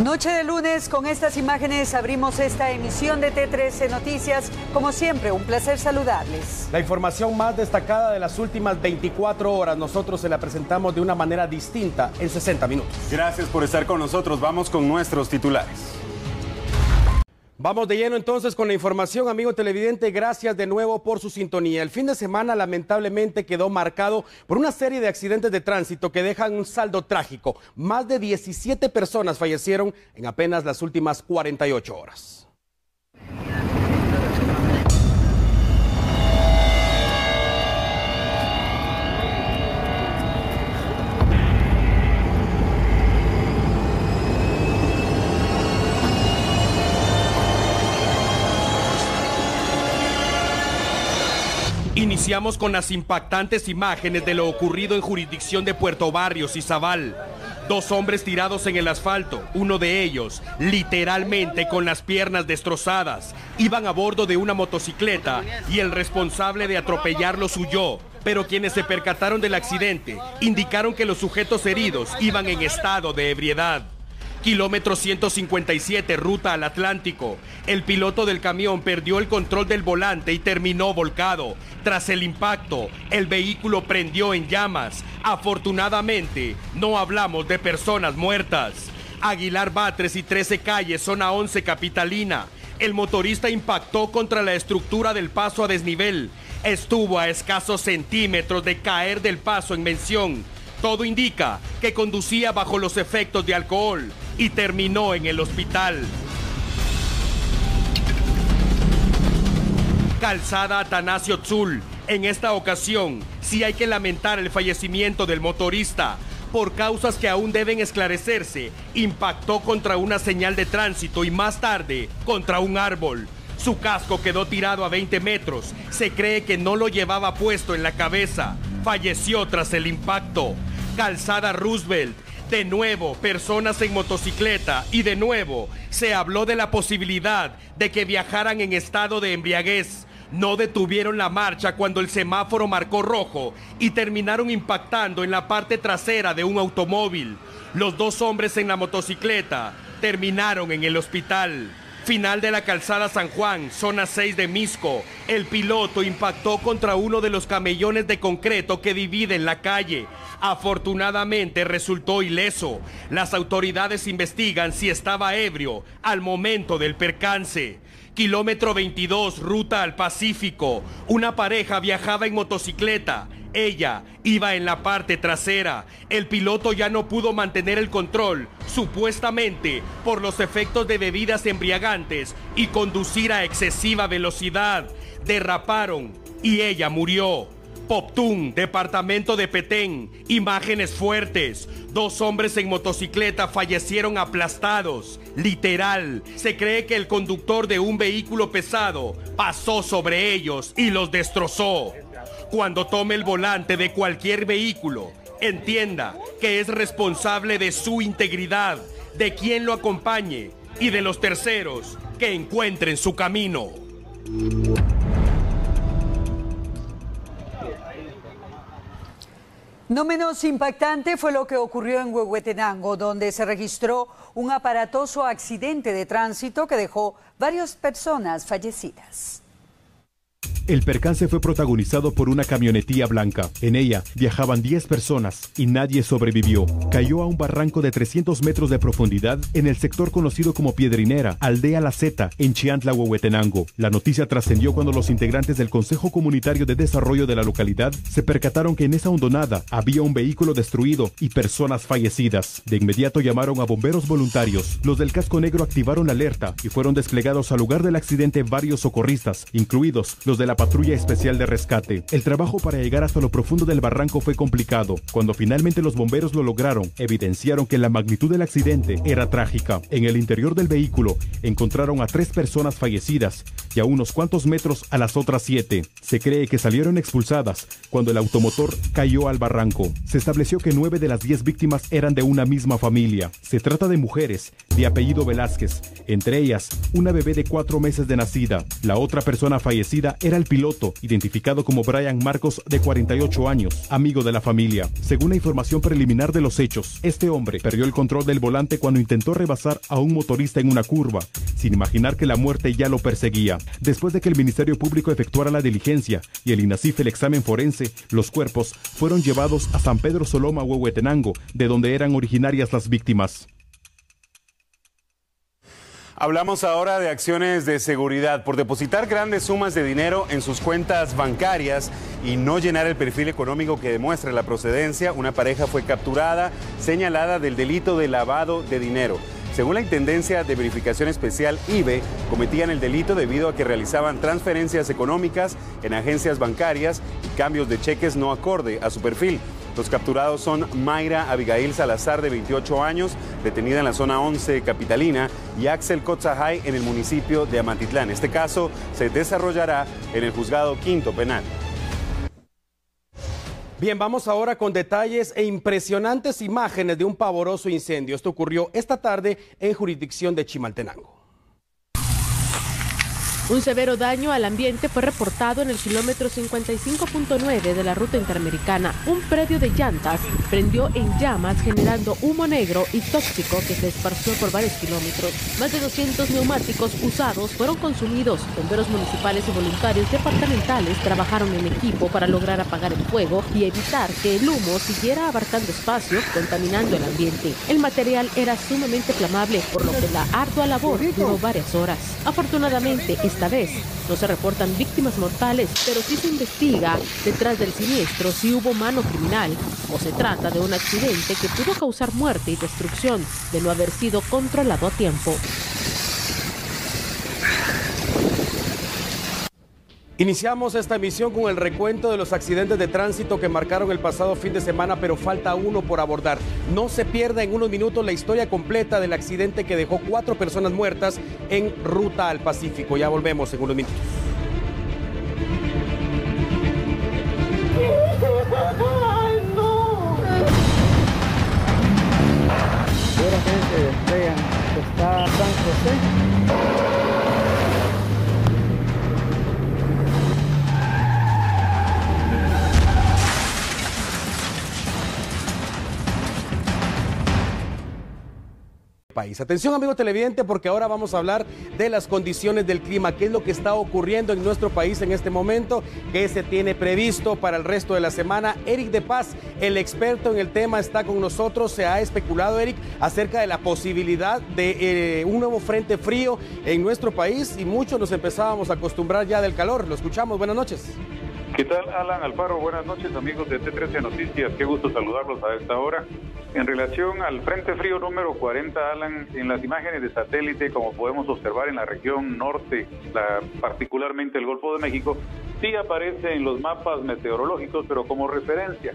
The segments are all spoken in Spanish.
Noche de lunes, con estas imágenes abrimos esta emisión de T13 Noticias. Como siempre, un placer saludarles. La información más destacada de las últimas 24 horas, nosotros se la presentamos de una manera distinta en 60 minutos. Gracias por estar con nosotros. Vamos con nuestros titulares. Vamos de lleno entonces con la información, amigo televidente, gracias de nuevo por su sintonía. El fin de semana lamentablemente quedó marcado por una serie de accidentes de tránsito que dejan un saldo trágico. Más de 17 personas fallecieron en apenas las últimas 48 horas. Iniciamos con las impactantes imágenes de lo ocurrido en jurisdicción de Puerto Barrios y Zabal. Dos hombres tirados en el asfalto, uno de ellos literalmente con las piernas destrozadas. Iban a bordo de una motocicleta y el responsable de atropellarlos huyó. Pero quienes se percataron del accidente indicaron que los sujetos heridos iban en estado de ebriedad. Kilómetro 157, ruta al Atlántico. El piloto del camión perdió el control del volante y terminó volcado. Tras el impacto, el vehículo prendió en llamas. Afortunadamente, no hablamos de personas muertas. Aguilar Batres y 13 calles, zona 11 capitalina. El motorista impactó contra la estructura del paso a desnivel. Estuvo a escasos centímetros de caer del paso en mención. Todo indica que conducía bajo los efectos de alcohol y terminó en el hospital. Calzada Atanasio Tzul. En esta ocasión, sí hay que lamentar el fallecimiento del motorista. Por causas que aún deben esclarecerse, impactó contra una señal de tránsito y más tarde contra un árbol. Su casco quedó tirado a 20 metros. Se cree que no lo llevaba puesto en la cabeza. Falleció tras el impacto. Calzada Roosevelt. De nuevo, personas en motocicleta y de nuevo se habló de la posibilidad de que viajaran en estado de embriaguez. No detuvieron la marcha cuando el semáforo marcó rojo y terminaron impactando en la parte trasera de un automóvil. Los dos hombres en la motocicleta terminaron en el hospital. Final de la calzada San Juan, zona 6 de Misco. El piloto impactó contra uno de los camellones de concreto que dividen la calle. Afortunadamente resultó ileso. Las autoridades investigan si estaba ebrio al momento del percance. Kilómetro 22, ruta al Pacífico. Una pareja viajaba en motocicleta. Ella iba en la parte trasera. El piloto ya no pudo mantener el control, supuestamente por los efectos de bebidas embriagantes y conducir a excesiva velocidad. Derraparon y ella murió. Poptún, departamento de Petén. Imágenes fuertes. Dos hombres en motocicleta fallecieron aplastados. Literal. Se cree que el conductor de un vehículo pesado pasó sobre ellos y los destrozó. Cuando tome el volante de cualquier vehículo, entienda que es responsable de su integridad, de quien lo acompañe y de los terceros que encuentren su camino. No menos impactante fue lo que ocurrió en Huehuetenango, donde se registró un aparatoso accidente de tránsito que dejó varias personas fallecidas. El percance fue protagonizado por una camionetilla blanca. En ella viajaban 10 personas y nadie sobrevivió. Cayó a un barranco de 300 metros de profundidad en el sector conocido como Piedrinera, Aldea La Zeta, en Chiantla, Huehuetenango. La noticia trascendió cuando los integrantes del Consejo Comunitario de Desarrollo de la localidad se percataron que en esa hondonada había un vehículo destruido y personas fallecidas. De inmediato llamaron a bomberos voluntarios. Los del casco negro activaron la alerta y fueron desplegados al lugar del accidente varios socorristas, incluidos los de la Patrulla Especial de Rescate. El trabajo para llegar hasta lo profundo del barranco fue complicado. Cuando finalmente los bomberos lo lograron, evidenciaron que la magnitud del accidente era trágica. En el interior del vehículo encontraron a 3 personas fallecidas y a unos cuantos metros a las otras 7. Se cree que salieron expulsadas cuando el automotor cayó al barranco. Se estableció que 9 de las 10 víctimas eran de una misma familia. Se trata de mujeres de apellido Velázquez, entre ellas una bebé de 4 meses de nacida. La otra persona fallecida era el piloto, identificado como Brian Marcos, de 48 años, amigo de la familia. Según la información preliminar de los hechos, este hombre perdió el control del volante cuando intentó rebasar a un motorista en una curva, sin imaginar que la muerte ya lo perseguía. Después de que el Ministerio Público efectuara la diligencia y el INASIF el examen forense, los cuerpos fueron llevados a San Pedro Soloma, Huehuetenango, de donde eran originarias las víctimas. Hablamos ahora de acciones de seguridad. Por depositar grandes sumas de dinero en sus cuentas bancarias y no llenar el perfil económico que demuestre la procedencia, una pareja fue capturada, señalada del delito de lavado de dinero. Según la Intendencia de Verificación Especial IVE, cometían el delito debido a que realizaban transferencias económicas en agencias bancarias y cambios de cheques no acorde a su perfil. Los capturados son Mayra Abigail Salazar, de 28 años, detenida en la zona 11 capitalina, y Axel Kotzahai en el municipio de Amatitlán. Este caso se desarrollará en el Juzgado Quinto Penal. Bien, vamos ahora con detalles e impresionantes imágenes de un pavoroso incendio. Esto ocurrió esta tarde en jurisdicción de Chimaltenango. Un severo daño al ambiente fue reportado en el kilómetro 55.9 de la ruta interamericana. Un predio de llantas prendió en llamas, generando humo negro y tóxico que se esparció por varios kilómetros. Más de 200 neumáticos usados fueron consumidos. Bomberos municipales y voluntarios departamentales trabajaron en equipo para lograr apagar el fuego y evitar que el humo siguiera abarcando espacio, contaminando el ambiente. El material era sumamente flamable, por lo que la ardua labor duró varias horas. Afortunadamente, esta vez no se reportan víctimas mortales, pero sí se investiga detrás del siniestro si hubo mano criminal o se trata de un accidente que pudo causar muerte y destrucción de no haber sido controlado a tiempo. Iniciamos esta emisión con el recuento de los accidentes de tránsito que marcaron el pasado fin de semana, pero falta uno por abordar. No se pierda en unos minutos la historia completa del accidente que dejó 4 personas muertas en ruta al Pacífico. Ya volvemos en unos minutos. ¡Ay, no! Seguramente vean que está San José. País. Atención, amigo televidente, porque ahora vamos a hablar de las condiciones del clima, qué es lo que está ocurriendo en nuestro país en este momento, qué se tiene previsto para el resto de la semana. Eric de Paz, el experto en el tema, está con nosotros. Se ha especulado, Eric, acerca de la posibilidad de un nuevo frente frío en nuestro país y muchos nos empezábamos a acostumbrar ya del calor. Lo escuchamos, buenas noches. ¿Qué tal, Alan Alfaro? Buenas noches, amigos de T13 Noticias. Qué gusto saludarlos a esta hora. En relación al Frente Frío número 40, Alan, en las imágenes de satélite, como podemos observar en la región norte, particularmente el Golfo de México, sí aparece en los mapas meteorológicos, pero como referencia.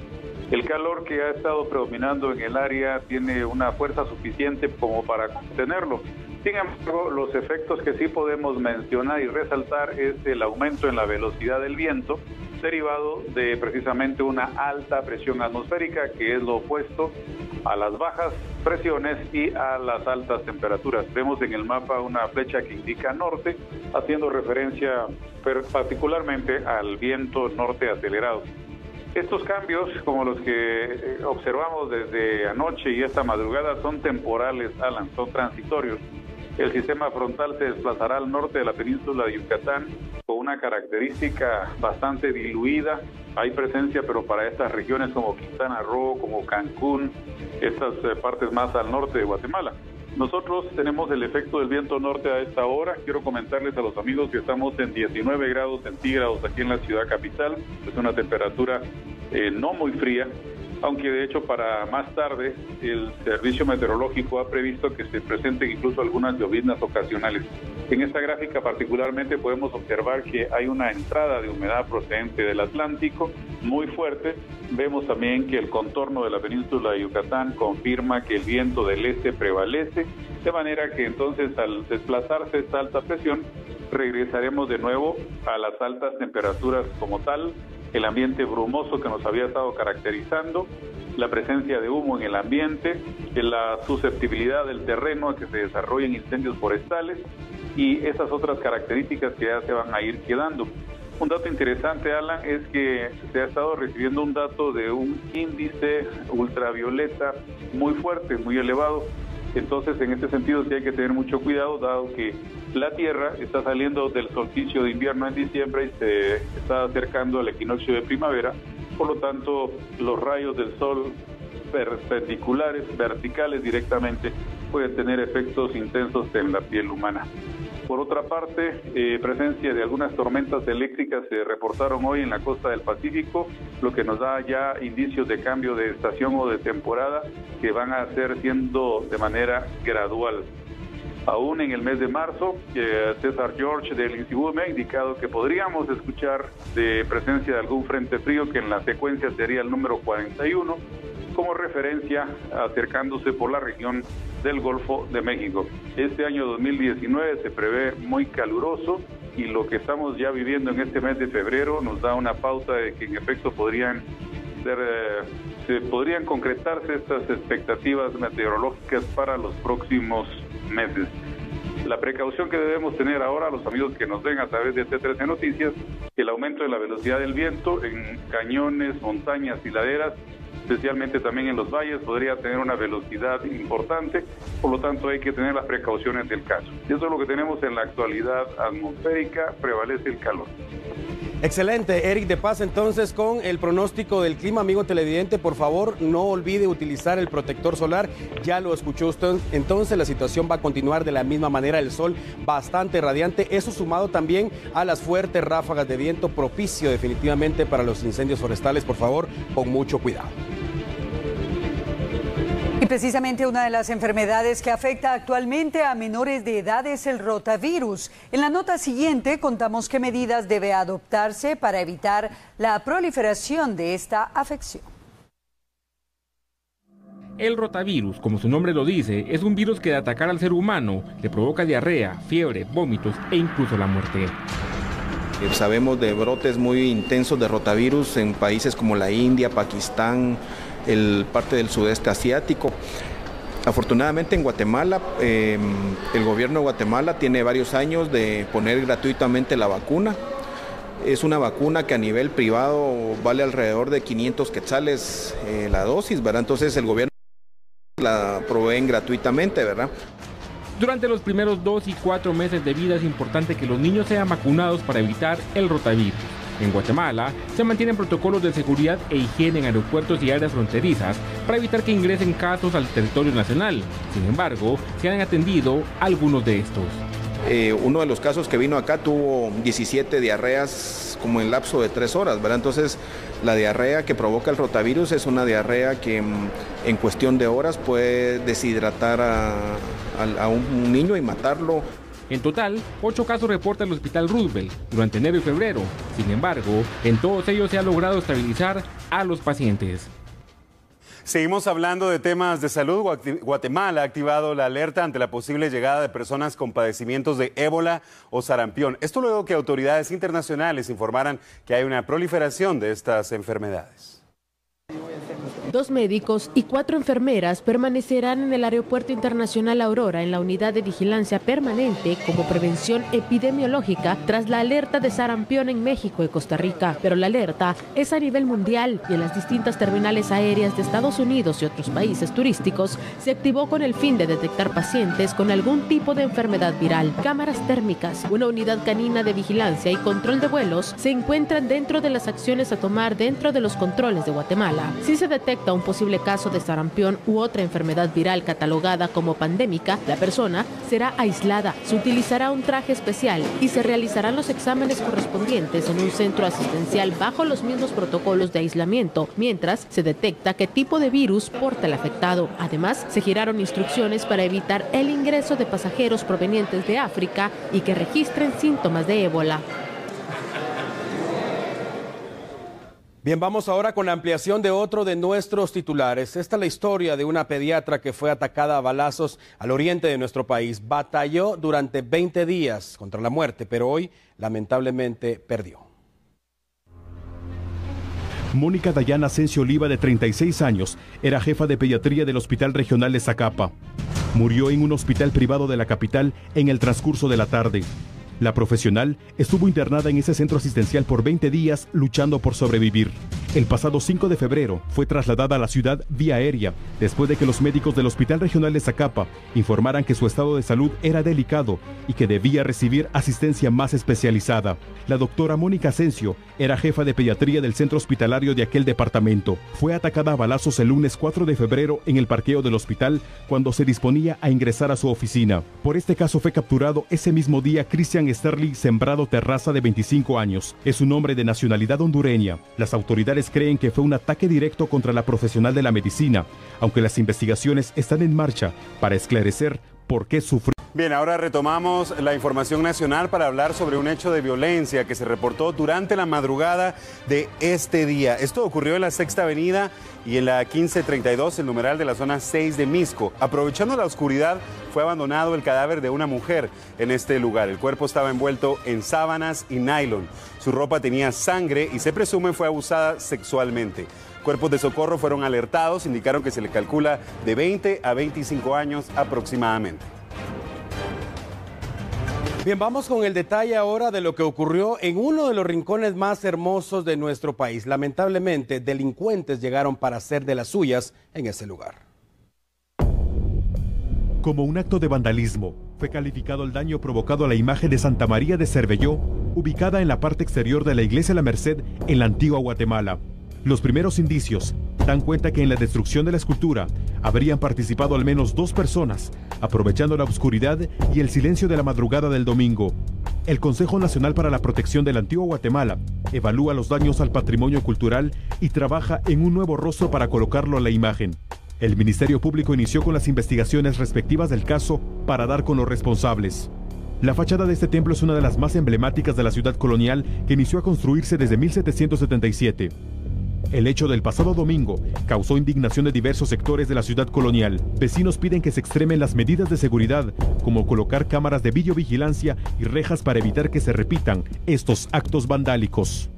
El calor que ha estado predominando en el área tiene una fuerza suficiente como para contenerlo. Sin embargo, los efectos que sí podemos mencionar y resaltar es el aumento en la velocidad del viento, derivado de precisamente una alta presión atmosférica, que es lo opuesto a las bajas presiones y a las altas temperaturas. Vemos en el mapa una flecha que indica norte, haciendo referencia particularmente al viento norte acelerado. Estos cambios, como los que observamos desde anoche y esta madrugada, son temporales, Alan, son transitorios. El sistema frontal se desplazará al norte de la península de Yucatán con una característica bastante diluida. Hay presencia, pero para estas regiones como Quintana Roo, como Cancún, estas partes más al norte de Guatemala. Nosotros tenemos el efecto del viento norte a esta hora. Quiero comentarles a los amigos que estamos en 19 grados centígrados aquí en la ciudad capital. Es una temperatura no muy fría, aunque de hecho para más tarde el servicio meteorológico ha previsto que se presenten incluso algunas lloviznas ocasionales. En esta gráfica particularmente podemos observar que hay una entrada de humedad procedente del Atlántico muy fuerte. Vemos también que el contorno de la península de Yucatán confirma que el viento del este prevalece, de manera que entonces al desplazarse esta alta presión regresaremos de nuevo a las altas temperaturas como tal, el ambiente brumoso que nos había estado caracterizando, la presencia de humo en el ambiente, la susceptibilidad del terreno a que se desarrollen incendios forestales y esas otras características que ya se van a ir quedando. Un dato interesante, Alan, es que se ha estado recibiendo un dato de un índice ultravioleta muy fuerte, muy elevado. Entonces, en este sentido, sí hay que tener mucho cuidado, dado que la Tierra está saliendo del solsticio de invierno en diciembre y se está acercando al equinoccio de primavera. Por lo tanto, los rayos del sol perpendiculares, verticales directamente, pueden tener efectos intensos en la piel humana. Por otra parte, presencia de algunas tormentas eléctricas se reportaron hoy en la costa del Pacífico, lo que nos da ya indicios de cambio de estación o de temporada que van a ser siendo de manera gradual. Aún en el mes de marzo, César George del INSIBU me ha indicado que podríamos escuchar de presencia de algún frente frío que en la secuencia sería el número 41, como referencia acercándose por la región del Golfo de México. Este año 2019 se prevé muy caluroso y lo que estamos ya viviendo en este mes de febrero nos da una pauta de que en efecto podrían concretarse estas expectativas meteorológicas para los próximos meses. La precaución que debemos tener ahora, los amigos que nos ven a través de T13 Noticias, el aumento de la velocidad del viento en cañones, montañas y laderas, especialmente también en los valles, podría tener una velocidad importante, por lo tanto hay que tener las precauciones del caso. Y eso es lo que tenemos en la actualidad atmosférica, prevalece el calor. Excelente, Eric de Paz, entonces con el pronóstico del clima, amigo televidente, por favor no olvide utilizar el protector solar, ya lo escuchó usted, entonces la situación va a continuar de la misma manera, el sol bastante radiante, eso sumado también a las fuertes ráfagas de viento, propicio definitivamente para los incendios forestales, por favor, con mucho cuidado. Y precisamente una de las enfermedades que afecta actualmente a menores de edad es el rotavirus. En la nota siguiente contamos qué medidas debe adoptarse para evitar la proliferación de esta afección. El rotavirus, como su nombre lo dice, es un virus que de atacar al ser humano le provoca diarrea, fiebre, vómitos e incluso la muerte. Sabemos de brotes muy intensos de rotavirus en países como la India, Pakistán, parte del sudeste asiático. Afortunadamente en Guatemala, el gobierno de Guatemala tiene varios años de poner gratuitamente la vacuna. Es una vacuna que a nivel privado vale alrededor de 500 quetzales la dosis, ¿verdad? Entonces el gobierno la proveen gratuitamente, ¿verdad? Durante los primeros 2 y 4 meses de vida es importante que los niños sean vacunados para evitar el rotavirus. En Guatemala se mantienen protocolos de seguridad e higiene en aeropuertos y áreas fronterizas para evitar que ingresen casos al territorio nacional. Sin embargo, se han atendido algunos de estos. Uno de los casos que vino acá tuvo 17 diarreas como en lapso de 3 horas, ¿verdad? Entonces, la diarrea que provoca el rotavirus es una diarrea que en cuestión de horas puede deshidratar a un niño y matarlo. En total, 8 casos reporta el Hospital Roosevelt durante enero y febrero. Sin embargo, en todos ellos se ha logrado estabilizar a los pacientes. Seguimos hablando de temas de salud. Guatemala ha activado la alerta ante la posible llegada de personas con padecimientos de ébola o sarampión. Esto luego que autoridades internacionales informaran que hay una proliferación de estas enfermedades. 2 médicos y 4 enfermeras permanecerán en el Aeropuerto Internacional Aurora en la unidad de vigilancia permanente como prevención epidemiológica tras la alerta de sarampión en México y Costa Rica. Pero la alerta es a nivel mundial y en las distintas terminales aéreas de Estados Unidos y otros países turísticos se activó con el fin de detectar pacientes con algún tipo de enfermedad viral. Cámaras térmicas, una unidad canina de vigilancia y control de vuelos se encuentran dentro de las acciones a tomar dentro de los controles de Guatemala. Si se detecta un posible caso de sarampión u otra enfermedad viral catalogada como pandémica, la persona será aislada, se utilizará un traje especial y se realizarán los exámenes correspondientes en un centro asistencial bajo los mismos protocolos de aislamiento, mientras se detecta qué tipo de virus porta el afectado. Además, se giraron instrucciones para evitar el ingreso de pasajeros provenientes de África y que registren síntomas de ébola. Bien, vamos ahora con la ampliación de otro de nuestros titulares. Esta es la historia de una pediatra que fue atacada a balazos al oriente de nuestro país. Batalló durante 20 días contra la muerte, pero hoy lamentablemente perdió. Mónica Dayana Asensio Oliva, de 36 años, era jefa de pediatría del Hospital Regional de Zacapa. Murió en un hospital privado de la capital en el transcurso de la tarde. La profesional estuvo internada en ese centro asistencial por 20 días luchando por sobrevivir. El pasado 5 de febrero fue trasladada a la ciudad vía aérea después de que los médicos del Hospital Regional de Zacapa informaran que su estado de salud era delicado y que debía recibir asistencia más especializada. La doctora Mónica Asensio era jefa de pediatría del centro hospitalario de aquel departamento. Fue atacada a balazos el lunes 4 de febrero en el parqueo del hospital cuando se disponía a ingresar a su oficina. Por este caso fue capturado ese mismo día Cristian Sterling Sembrado Terraza, de 25 años. Es un hombre de nacionalidad hondureña. Las autoridades creen que fue un ataque directo contra la profesional de la medicina, aunque las investigaciones están en marcha para esclarecer por qué sufrió. Bien, ahora retomamos la información nacional para hablar sobre un hecho de violencia que se reportó durante la madrugada de este día. Esto ocurrió en la Sexta Avenida y en la 1532, el numeral de la zona 6 de Misco. Aprovechando la oscuridad, fue abandonado el cadáver de una mujer en este lugar. El cuerpo estaba envuelto en sábanas y nylon. Su ropa tenía sangre y se presume fue abusada sexualmente. Cuerpos de socorro fueron alertados, indicaron que se le calcula de 20 a 25 años aproximadamente. Bien, vamos con el detalle ahora de lo que ocurrió en uno de los rincones más hermosos de nuestro país. Lamentablemente, delincuentes llegaron para hacer de las suyas en ese lugar. Como un acto de vandalismo, fue calificado el daño provocado a la imagen de Santa María de Cervelló, ubicada en la parte exterior de la Iglesia La Merced en la antigua Guatemala. Los primeros indicios dan cuenta que en la destrucción de la escultura habrían participado al menos 2 personas, aprovechando la oscuridad y el silencio de la madrugada del domingo. El Consejo Nacional para la Protección de la Antigua Guatemala evalúa los daños al patrimonio cultural y trabaja en un nuevo rostro para colocarlo a la imagen. El Ministerio Público inició con las investigaciones respectivas del caso para dar con los responsables. La fachada de este templo es una de las más emblemáticas de la ciudad colonial, que inició a construirse desde 1777. El hecho del pasado domingo causó indignación de diversos sectores de la ciudad colonial. Vecinos piden que se extremen las medidas de seguridad, como colocar cámaras de videovigilancia y rejas para evitar que se repitan estos actos vandálicos.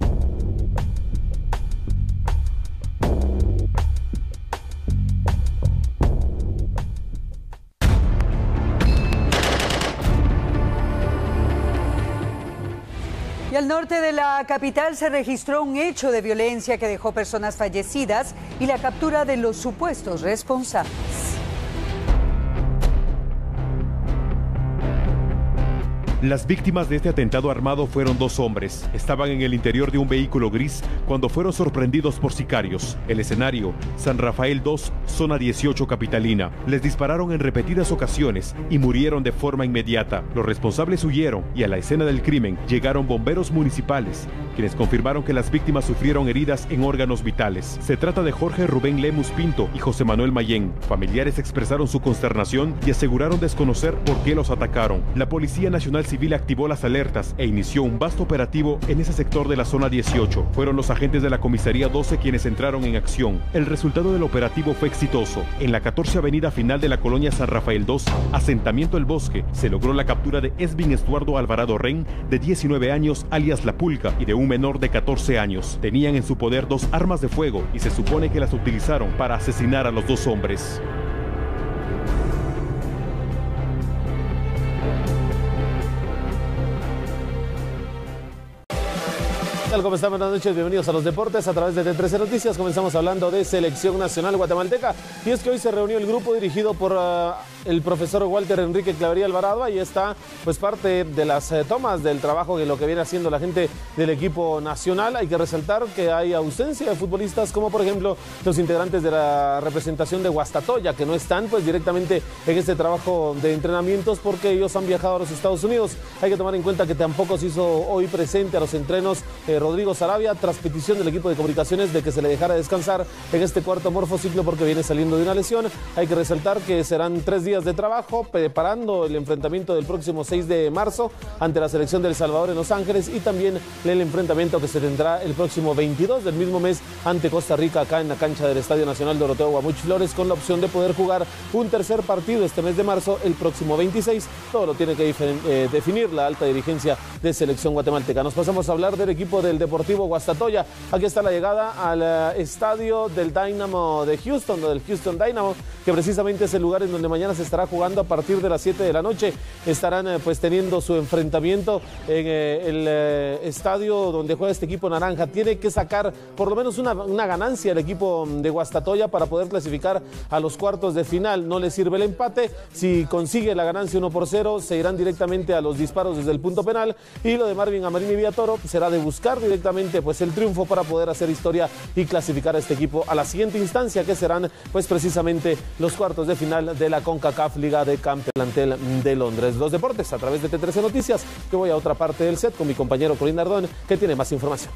Y al norte de la capital se registró un hecho de violencia que dejó personas fallecidas y la captura de los supuestos responsables. Las víctimas de este atentado armado fueron 2 hombres. Estaban en el interior de un vehículo gris cuando fueron sorprendidos por sicarios. El escenario, San Rafael 2, zona 18 capitalina. Les dispararon en repetidas ocasiones y murieron de forma inmediata. Los responsables huyeron y a la escena del crimen llegaron bomberos municipales, quienes confirmaron que las víctimas sufrieron heridas en órganos vitales. Se trata de Jorge Rubén Lemus Pinto y José Manuel Mayén. Familiares expresaron su consternación y aseguraron desconocer por qué los atacaron. La Policía Nacional Civil activó las alertas e inició un vasto operativo en ese sector de la zona 18. Fueron los agentes de la Comisaría 12 quienes entraron en acción. El resultado del operativo fue exitoso. En la 14 Avenida final de la colonia San Rafael 2, asentamiento El Bosque, se logró la captura de Esvin Estuardo Alvarado Ren, de 19 años, alias La Pulga, y de un menor de 14 años. Tenían en su poder 2 armas de fuego y se supone que las utilizaron para asesinar a los 2 hombres. ¿Cómo están? Buenas noches, bienvenidos a los deportes a través de T13 Noticias. Comenzamos hablando de selección nacional guatemalteca y es que hoy se reunió el grupo dirigido por el profesor Walter Enrique Clavería Alvarado. Ahí está pues parte de las tomas del trabajo de lo que viene haciendo la gente del equipo nacional. Hay que resaltar que hay ausencia de futbolistas como por ejemplo los integrantes de la representación de Guastatoya, que no están pues directamente en este trabajo de entrenamientos porque ellos han viajado a los Estados Unidos. Hay que tomar en cuenta que tampoco se hizo hoy presente a los entrenos Rodrigo Sarabia, tras petición del equipo de comunicaciones de que se le dejara descansar en este cuarto morfociclo porque viene saliendo de una lesión. Hay que resaltar que serán 3 días de trabajo preparando el enfrentamiento del próximo 6 de marzo ante la selección de El Salvador en Los Ángeles y también el enfrentamiento que se tendrá el próximo 22 del mismo mes ante Costa Rica acá en la cancha del Estadio Nacional Doroteo Guamuch Flores, con la opción de poder jugar un tercer partido este mes de marzo, el próximo 26. Todo lo tiene que definir la alta dirigencia de selección guatemalteca. Nos pasamos a hablar del equipo del del Deportivo Guastatoya. Aquí está la llegada al estadio del Dynamo de Houston, del Houston Dynamo, que precisamente es el lugar en donde mañana se estará jugando a partir de las 7 de la noche. Estarán pues teniendo su enfrentamiento en el estadio donde juega este equipo naranja. Tiene que sacar por lo menos una ganancia el equipo de Guastatoya para poder clasificar a los cuartos de final. No le sirve el empate. Si consigue la ganancia 1-0, se irán directamente a los disparos desde el punto penal, y lo de Marvin Amarini y Villatoro será de buscar directamente pues el triunfo para poder hacer historia y clasificar a este equipo a la siguiente instancia, que serán pues precisamente los cuartos de final de la CONCACAF Liga de Campeonato de Londres. Los deportes a través de T13 Noticias. Yo voy a otra parte del set con mi compañero Colín Ardón, que tiene más información.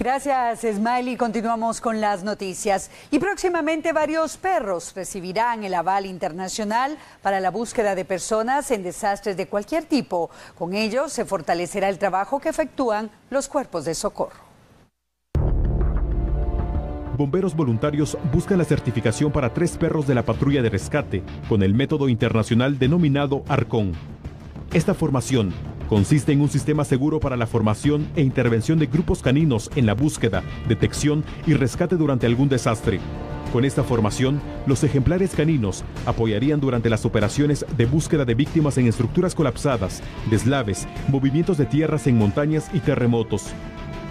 Gracias, Smiley. Continuamos con las noticias. Y próximamente varios perros recibirán el aval internacional para la búsqueda de personas en desastres de cualquier tipo. Con ello se fortalecerá el trabajo que efectúan los cuerpos de socorro. Bomberos voluntarios buscan la certificación para 3 perros de la patrulla de rescate con el método internacional denominado Arcón. Esta formación consiste en un sistema seguro para la formación e intervención de grupos caninos en la búsqueda, detección y rescate durante algún desastre. Con esta formación, los ejemplares caninos apoyarían durante las operaciones de búsqueda de víctimas en estructuras colapsadas, deslaves, movimientos de tierras en montañas y terremotos.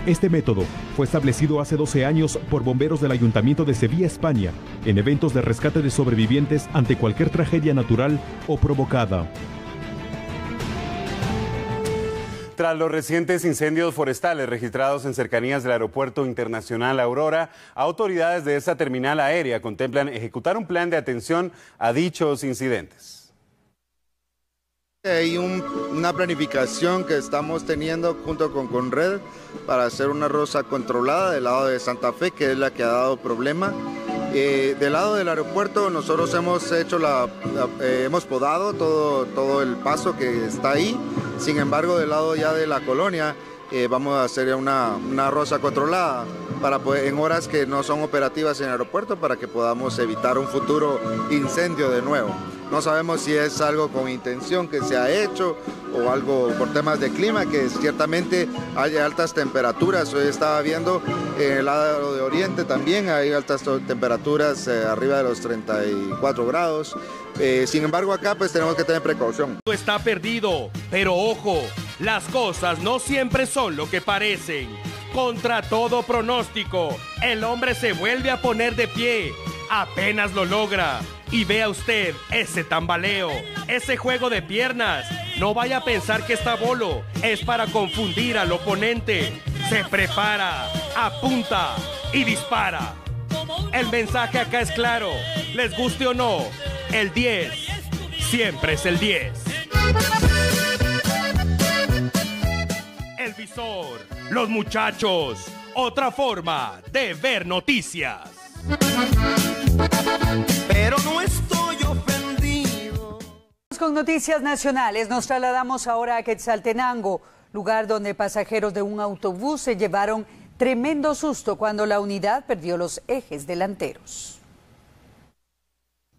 Este método fue establecido hace 12 años por bomberos del Ayuntamiento de Sevilla, España, en eventos de rescate de sobrevivientes ante cualquier tragedia natural o provocada. Tras los recientes incendios forestales registrados en cercanías del Aeropuerto Internacional Aurora, autoridades de esta terminal aérea contemplan ejecutar un plan de atención a dichos incidentes. Hay una planificación que estamos teniendo junto con Conred para hacer una rosa controlada del lado de Santa Fe, que es la que ha dado problema. Del lado del aeropuerto nosotros hemos podado todo el paso que está ahí. Sin embargo, del lado ya de la colonia vamos a hacer una rosa controlada para poder, en horas que no son operativas en el aeropuerto, para que podamos evitar un futuro incendio de nuevo. No sabemos si es algo con intención que se ha hecho o algo por temas de clima, que ciertamente hay altas temperaturas. Hoy estaba viendo en el lado de Oriente también hay altas temperaturas arriba de los 34 grados. Sin embargo, acá pues tenemos que tener precaución. Está perdido, pero ojo, las cosas no siempre son lo que parecen. Contra todo pronóstico, el hombre se vuelve a poner de pie. Apenas lo logra. Y vea usted ese tambaleo, ese juego de piernas. No vaya a pensar que está bolo, es para confundir al oponente. Se prepara, apunta y dispara. El mensaje acá es claro, les guste o no, el 10 siempre es el 10. El visor, los muchachos, otra forma de ver noticias. Pero no estoy ofendido. Con noticias nacionales nos trasladamos ahora a Quetzaltenango, lugar donde pasajeros de un autobús se llevaron tremendo susto cuando la unidad perdió los ejes delanteros.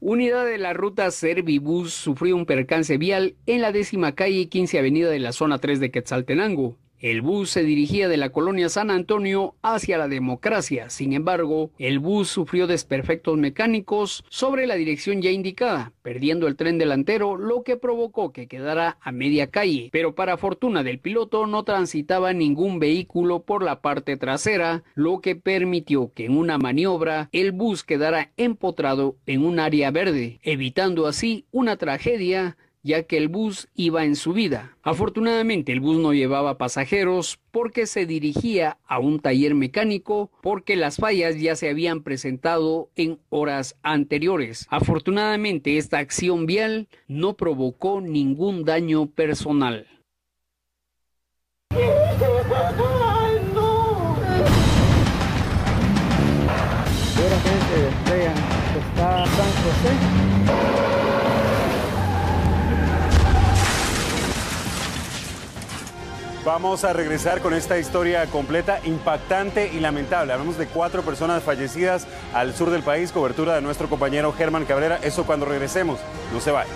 Unidad de la ruta Servibus sufrió un percance vial en la 10ª calle y 15 avenida de la zona 3 de Quetzaltenango. El bus se dirigía de la colonia San Antonio hacia la Democracia. Sin embargo, el bus sufrió desperfectos mecánicos sobre la dirección ya indicada, perdiendo el tren delantero, lo que provocó que quedara a media calle. Pero para fortuna del piloto no transitaba ningún vehículo por la parte trasera, lo que permitió que en una maniobra el bus quedara empotrado en un área verde, evitando así una tragedia, ya que el bus iba en subida. Afortunadamente el bus no llevaba pasajeros porque se dirigía a un taller mecánico, porque las fallas ya se habían presentado en horas anteriores. Afortunadamente esta acción vial no provocó ningún daño personal. Está San José. Vamos a regresar con esta historia completa, impactante y lamentable. Hablamos de 4 personas fallecidas al sur del país, cobertura de nuestro compañero Germán Cabrera. Eso cuando regresemos, no se vaya.